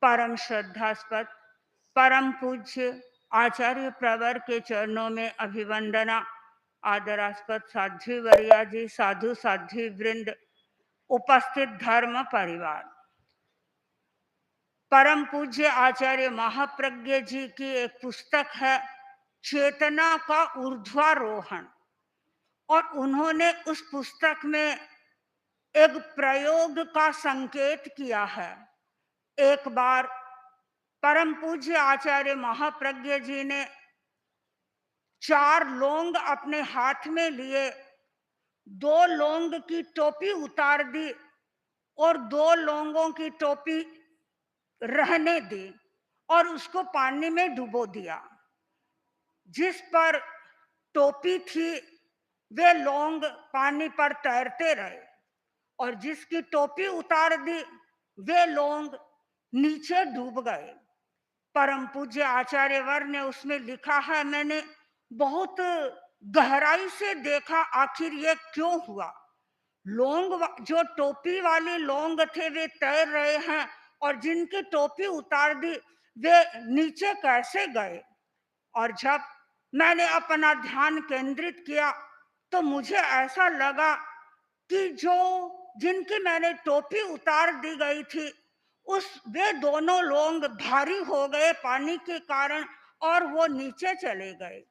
परम श्रद्धास्पद परम पूज्य आचार्य प्रवर के चरणों में अभिवंदना। आदरास्पद साध्वी वरिया जी, साधु साध्वी वृंद, उपस्थित धर्म परिवार, परम पूज्य आचार्य महाप्रज्ञ जी की एक पुस्तक है चेतना का ऊर्ध्वारोहण, और उन्होंने उस पुस्तक में एक प्रयोग का संकेत किया है। एक बार परम पूज्य आचार्य महाप्रज्ञ जी ने 4 लौंग अपने हाथ में लिए, 2 लौंग की टोपी उतार दी और 2 लौंगों की टोपी रहने दी और उसको पानी में डुबो दिया। जिस पर टोपी थी वे लौंग पानी पर तैरते रहे, और जिसकी टोपी उतार दी वे लौंग नीचे डूब गए। परम पूज्य आचार्य वर ने उसमें लिखा है, मैंने बहुत गहराई से देखा आखिर ये क्यों हुआ। लौंग, जो टोपी वाले लौंग थे वे तैर रहे हैं, और जिनकी टोपी उतार दी वे नीचे कैसे गए। और जब मैंने अपना ध्यान केंद्रित किया तो मुझे ऐसा लगा कि जो जिनकी मैंने टोपी उतार दी गई थी उस वे दोनों लोग भारी हो गए पानी के कारण, और वो नीचे चले गए,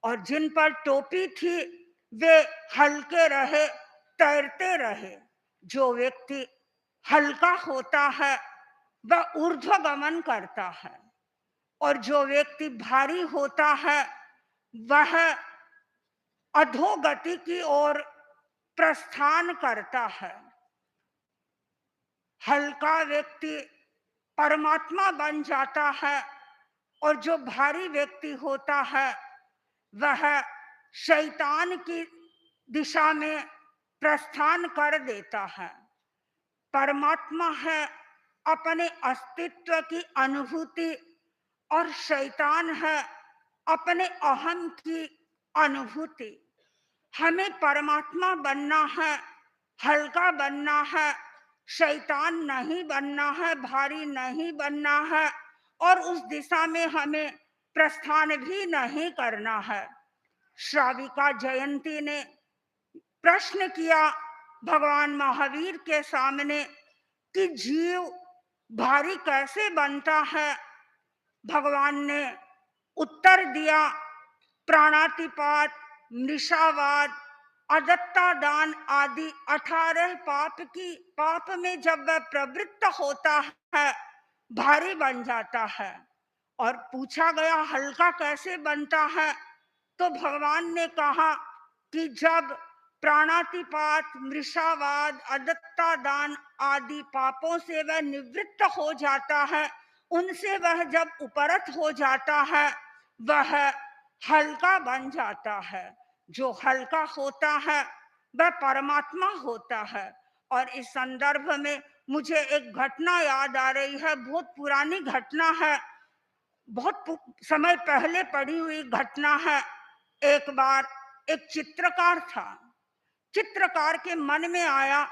और जिन पर टोपी थी वे हल्के रहे, तैरते रहे। जो व्यक्ति हल्का होता है वह ऊर्ध्वगमन करता है, और जो व्यक्ति भारी होता है वह अधोगति की ओर प्रस्थान करता है। हल्का व्यक्ति परमात्मा बन जाता है, और जो भारी व्यक्ति होता है वह शैतान की दिशा में प्रस्थान कर देता है। परमात्मा है अपने अस्तित्व की अनुभूति, और शैतान है अपने अहम की अनुभूति। हमें परमात्मा बनना है, हल्का बनना है, शैतान नहीं बनना है, भारी नहीं बनना है, और उस दिशा में हमें प्रस्थान भी नहीं करना है। श्राविका जयंती ने प्रश्न किया भगवान महावीर के सामने कि जीव भारी कैसे बनता है। भगवान ने उत्तर दिया, प्राणातिपात, मृषावाद, अदत्ता दान आदि 18 पाप में जब वह प्रवृत्त होता है भारी बन जाता है। और पूछा गया हल्का कैसे बनता है, तो भगवान ने कहा कि जब प्राणातिपात, मृषावाद, अदत्ता दान आदि पापों से वह निवृत्त हो जाता है, उनसे वह जब उपरत हो जाता है वह हल्का बन जाता है। जो हल्का होता है वह परमात्मा होता है। और इस संदर्भ में मुझे एक घटना याद आ रही है, बहुत पुरानी घटना है, बहुत समय पहले पड़ी हुई घटना है। एक बार एक चित्रकार था, चित्रकार के मन में आया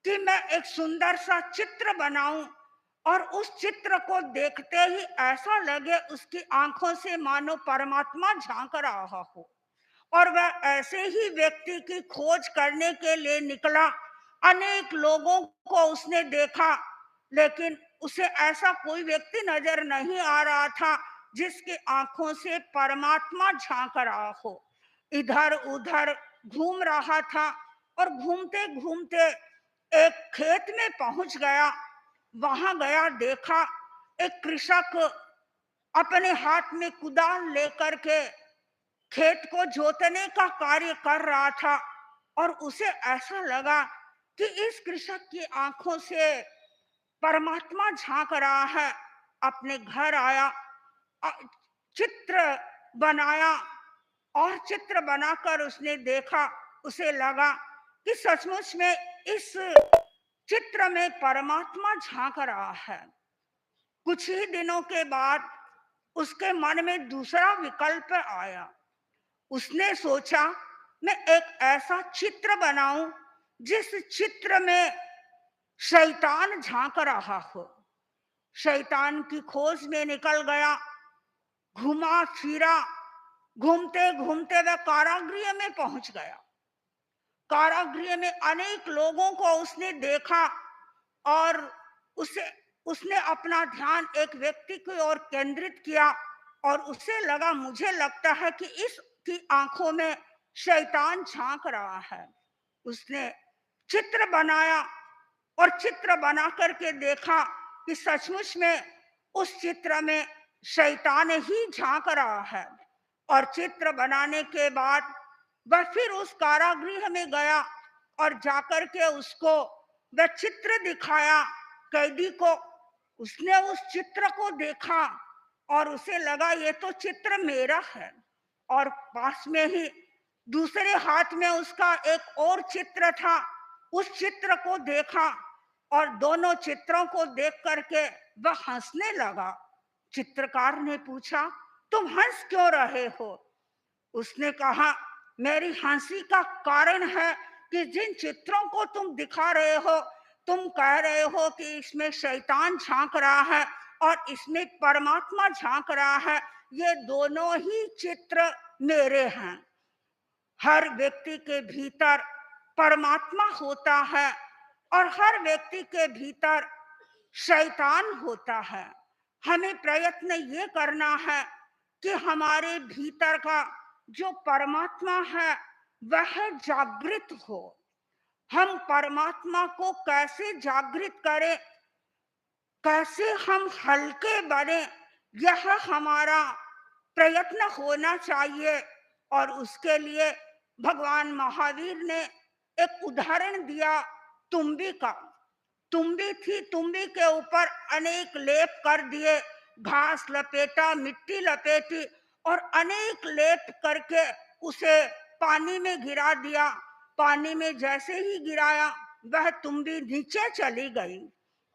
कि मैं एक सुंदर सा चित्र बनाऊं, और उस चित्र को देखते ही ऐसा लगे उसकी आंखों से मानो परमात्मा झांक रहा हो। और वह ऐसे ही व्यक्ति की खोज करने के लिए निकला। अनेक लोगों को उसने देखा, लेकिन उसे ऐसा कोई व्यक्ति नजर नहीं आ रहा था जिसकी आंखों से परमात्मा झांक रहा हो। इधर उधर घूम रहा था, और घूमते घूमते एक खेत में पहुंच गया। वहां गया, देखा एक कृषक अपने हाथ में कुदाल लेकर के खेत को जोतने का कार्य कर रहा था, और उसे ऐसा लगा कि इस कृषक की आंखों से परमात्मा झांक रहा है। अपने घर आया, चित्र बनाया, और चित्र बनाकर उसने देखा, उसे लगा कि सचमुच में इस चित्र में परमात्मा झांक रहा है। कुछ ही दिनों के बाद उसके मन में दूसरा विकल्प आया। उसने सोचा मैं एक ऐसा चित्र बनाऊं जिस चित्र में शैतान झांक रहा हो। शैतान की खोज में निकल गया, घुमा फिरा, घूमते घूमते वह कारागृह में पहुंच गया। कारागृह में अनेक लोगों को उसने देखा और उसे उसने अपना ध्यान एक व्यक्ति की ओर केंद्रित किया और उसे लगा, मुझे लगता है कि इसकी आंखों में शैतान झांक रहा है। उसने चित्र बनाया और चित्र बना करके देखा कि सचमुच में उस चित्र में शैतान ही झांक रहा है। और चित्र बनाने के बाद वह फिर उस कारागृह में गया और जाकर के उसको वह चित्र दिखाया कैदी को। उसने उस चित्र को देखा और उसे लगा ये तो चित्र मेरा है। और पास में ही दूसरे हाथ में उसका एक और चित्र था। उस चित्र को देखा और दोनों चित्रों को देख करके वह हंसने लगा। चित्रकार ने पूछा, तुम हंस क्यों रहे हो? उसने कहा, मेरी हंसी का कारण है कि जिन चित्रों को तुम दिखा रहे हो, तुम कह रहे हो कि इसमें शैतान झांक रहा है और इसमें परमात्मा झांक रहा है। ये दोनों ही चित्र मेरे हैं। हर व्यक्ति के भीतर परमात्मा होता है और हर व्यक्ति के भीतर शैतान होता है। हमें प्रयत्न ये करना है कि हमारे भीतर का जो परमात्मा है वह जागृत हो। हम परमात्मा को कैसे जागृत करें, कैसे हम हल्के बने, यह हमारा प्रयत्न होना चाहिए। और उसके लिए भगवान महावीर ने एक उदाहरण दिया तुम्बी का। तुम्बी थी, तुम्बी के ऊपर अनेक लेप कर दिए, घास लपेटा, मिट्टी लपेटी और अनेक लेप करके उसे पानी में गिरा दिया। पानी में जैसे ही गिराया वह तुम्बी नीचे चली गई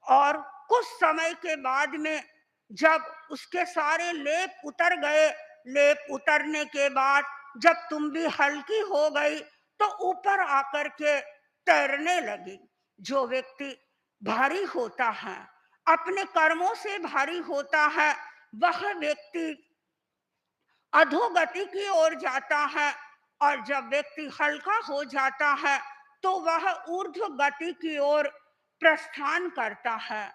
और कुछ समय के बाद में जब उसके सारे लेप उतर गए, लेप उतरने के बाद जब तुम्बी हल्की हो गई तो ऊपर आकर के तैरने लगी। जो व्यक्ति भारी होता है, अपने कर्मों से भारी होता है, वह व्यक्ति अधोगति की ओर जाता है और जब व्यक्ति हल्का हो जाता है तो वह ऊर्ध्व गति की ओर प्रस्थान करता है।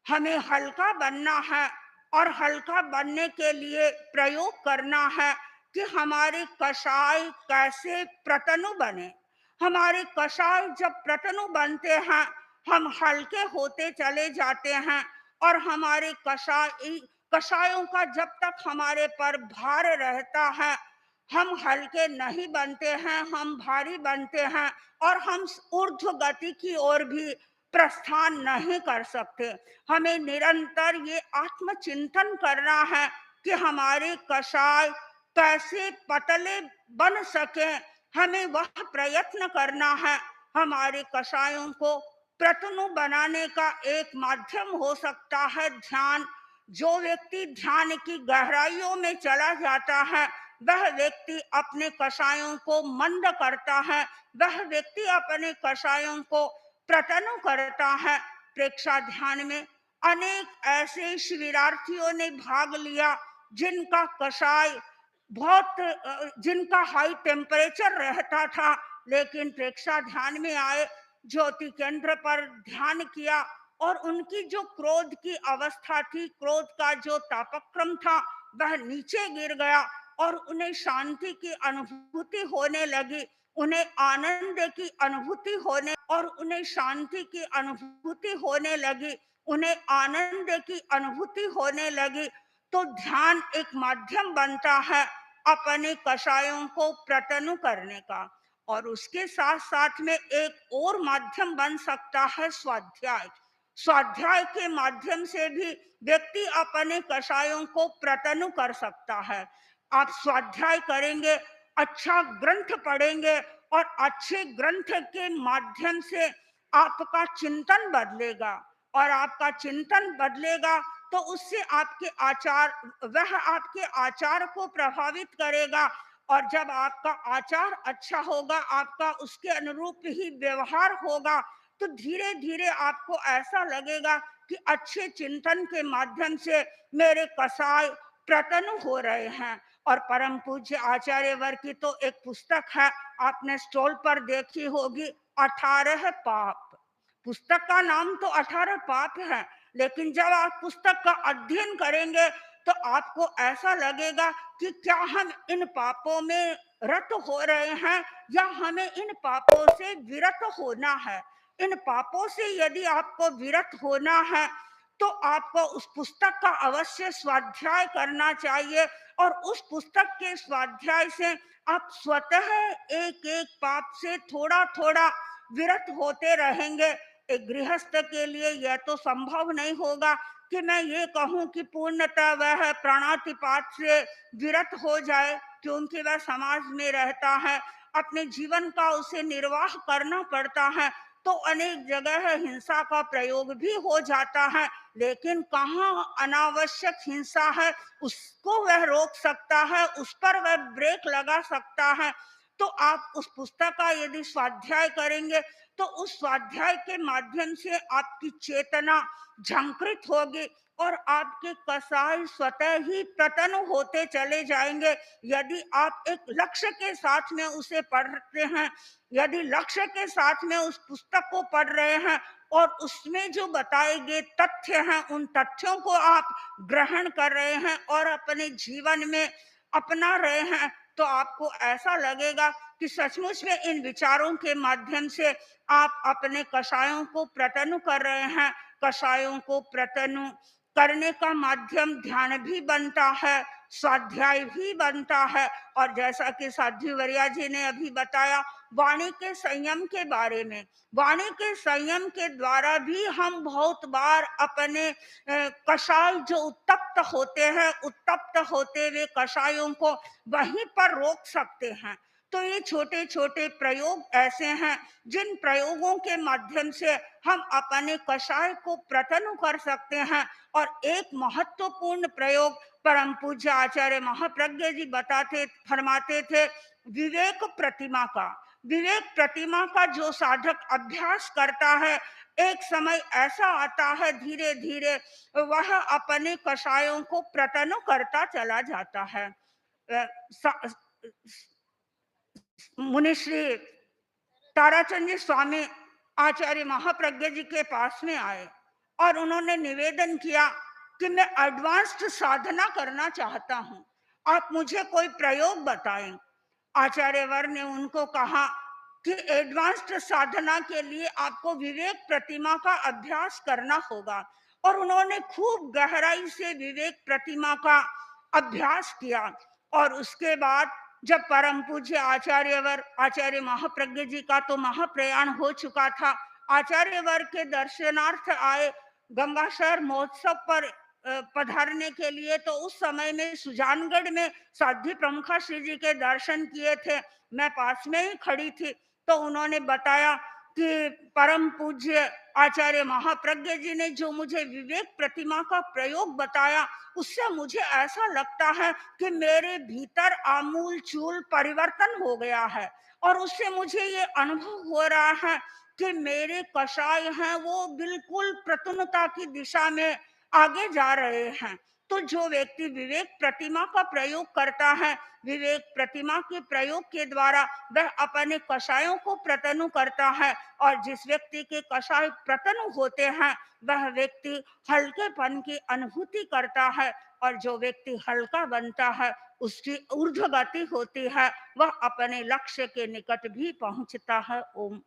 हमें हल्का बनना है और हल्का बनने के लिए प्रयोग करना है कि हमारे कषाय कैसे प्रतनु बने। हमारे कषाय जब प्रतनु बनते हैं, हम हल्के होते चले जाते हैं और हमारे कषायों का जब तक हमारे पर भार रहता है, हम हल्के नहीं बनते हैं, हम भारी बनते हैं और हम ऊर्ध्व गति की ओर भी प्रस्थान नहीं कर सकते। हमें निरंतर ये आत्मचिंतन करना है कि हमारे कषाय कैसे पतले बन सके। हमें वह प्रयत्न करना है। हमारे कषायों को प्रतनु बनाने का एक माध्यम हो सकता है ध्यान। जो व्यक्ति ध्यान की गहराइयों में चला जाता है, वह व्यक्ति अपने कषायों को मंद करता है, वह व्यक्ति अपने कषायों को प्रतनु करता है। प्रेक्षा ध्यान में अनेक ऐसे शिविरार्थियों ने भाग लिया जिनका कषाय जिनका हाई टेम्परेचर रहता था, लेकिन प्रेक्षा ध्यान में आए, ज्योति केंद्र पर ध्यान किया और उनकी जो क्रोध की अवस्था थी, क्रोध का जो तापक्रम था, वह नीचे गिर गया और उन्हें शांति की अनुभूति होने लगी, उन्हें आनंद की अनुभूति होने और उन्हें शांति की अनुभूति होने लगी, उन्हें आनंद की अनुभूति होने लगी। तो ध्यान एक माध्यम बनता है अपने कषायों को प्रतनु करने का। और उसके साथ साथ में एक और माध्यम बन सकता है स्वाध्याय। स्वाध्याय के माध्यम से भी व्यक्ति अपने कषायों को प्रतनु कर सकता है। आप स्वाध्याय करेंगे, अच्छा ग्रंथ पढ़ेंगे और अच्छे ग्रंथ के माध्यम से आपका चिंतन बदलेगा और आपका चिंतन बदलेगा तो उससे आपके आचार, वह आपके आचार को प्रभावित करेगा और जब आपका आचार अच्छा होगा, आपका उसके अनुरूप ही व्यवहार होगा, तो धीरे धीरे आपको ऐसा लगेगा कि अच्छे चिंतन के माध्यम से मेरे कसाय प्रतन हो रहे हैं। और परम पूज्य आचार्य वर की तो एक पुस्तक है, आपने स्टॉल पर देखी होगी, 18 पाप। पुस्तक का नाम तो 18 पाप है, लेकिन जब आप पुस्तक का अध्ययन करेंगे तो आपको ऐसा लगेगा कि क्या हम इन पापों में रत हो रहे हैं या हमें इन पापों से विरत होना है। इन पापों से यदि आपको विरत होना है तो आपको उस पुस्तक का अवश्य स्वाध्याय करना चाहिए, और उस पुस्तक के स्वाध्याय से आप स्वतः एक एक पाप से थोड़ा थोड़ा विरत होते रहेंगे। एक गृहस्थ के लिए यह तो संभव नहीं होगा कि मैं ये कहूं कि पूर्णतः वह प्राणातिपात से विरत हो जाए, क्योंकि वह समाज में रहता है, अपने जीवन का उसे निर्वाह करना पड़ता है, तो अनेक जगह हिंसा का प्रयोग भी हो जाता है। लेकिन कहाँ अनावश्यक हिंसा है उसको वह रोक सकता है, उस पर वह ब्रेक लगा सकता है। तो आप उस पुस्तक का यदि स्वाध्याय करेंगे तो उस स्वाध्याय के माध्यम से आपकी चेतना झंकृत होगी और आपके कसाय स्वतः ही प्रतन होते चले जाएंगे। यदि आप एक लक्ष्य के साथ में उसे पढ़ते हैं, यदि लक्ष्य के साथ में उस पुस्तक को पढ़ रहे हैं और उसमें जो बताए गए तथ्य हैं उन तथ्यों को आप ग्रहण कर रहे हैं और अपने जीवन में अपना रहे हैं, तो आपको ऐसा लगेगा कि सचमुच में इन विचारों के माध्यम से आप अपने कषायों को प्रतनु कर रहे हैं। कषायों को प्रतनु करने का माध्यम ध्यान भी बनता है, स्वाध्याय भी बनता है, और जैसा कि साध्वी वरिया जी ने अभी बताया वाणी के संयम के बारे में, वाणी के संयम के द्वारा भी हम बहुत बार अपने कषाय जो उत्तप्त होते हैं, उत्तप्त होते हुए कषायों को वहीं पर रोक सकते हैं। तो ये छोटे छोटे प्रयोग ऐसे हैं जिन प्रयोगों के माध्यम से हम अपने कषाय को प्रतनु कर सकते हैं। और एक महत्वपूर्ण प्रयोग परम पूज्य आचार्य महाप्रज्ञ जी बताते फरमाते थे, विवेक प्रतिमा का। विवेक प्रतिमा का जो साधक अभ्यास करता है, एक समय ऐसा आता है धीरे धीरे वह अपने कषायों को प्रतनु करता चला जाता है। मुनिश्री ताराचंद जी स्वामी आचार्य महाप्रज्ञ जी के पास में आए और उन्होंने निवेदन किया कि मैं एडवांस्ड साधना करना चाहता हूं, आप मुझे कोई प्रयोग बताएं। आचार्य वर ने उनको कहा कि एडवांस्ड साधना के लिए आपको विवेक प्रतिमा का अभ्यास करना होगा। और उन्होंने खूब गहराई से विवेक प्रतिमा का अभ्यास किया। और उसके बाद जब परम पूज्य आचार्यवर आचार्य महाप्रज्ञ जी का तो महाप्रयाण हो चुका था, आचार्यवर के दर्शनार्थ आए गंगा शहर महोत्सव पर पधारने के लिए, तो उस समय में सुजानगढ़ में साध्वी प्रमुखा श्री जी के दर्शन किए थे। मैं पास में ही खड़ी थी, तो उन्होंने बताया कि परम पूज्य आचार्य महाप्रज्ञ जी ने जो मुझे विवेक प्रतिमा का प्रयोग बताया, उससे मुझे ऐसा लगता है कि मेरे भीतर आमूल चूल परिवर्तन हो गया है। और उससे मुझे ये अनुभव हो रहा है कि मेरे कषाय हैं वो बिल्कुल प्रतुनता की दिशा में आगे जा रहे हैं। तो जो व्यक्ति विवेक प्रतिमा का प्रयोग करता है, विवेक प्रतिमा के प्रयोग के द्वारा वह अपने कषायों को प्रतनु करता है, और जिस व्यक्ति के कषाय प्रतनु होते हैं वह व्यक्ति हल्केपन की अनुभूति करता है, और जो व्यक्ति हल्का बनता है उसकी ऊर्ध्व गति होती है, वह अपने लक्ष्य के निकट भी पहुंचता है। ओम।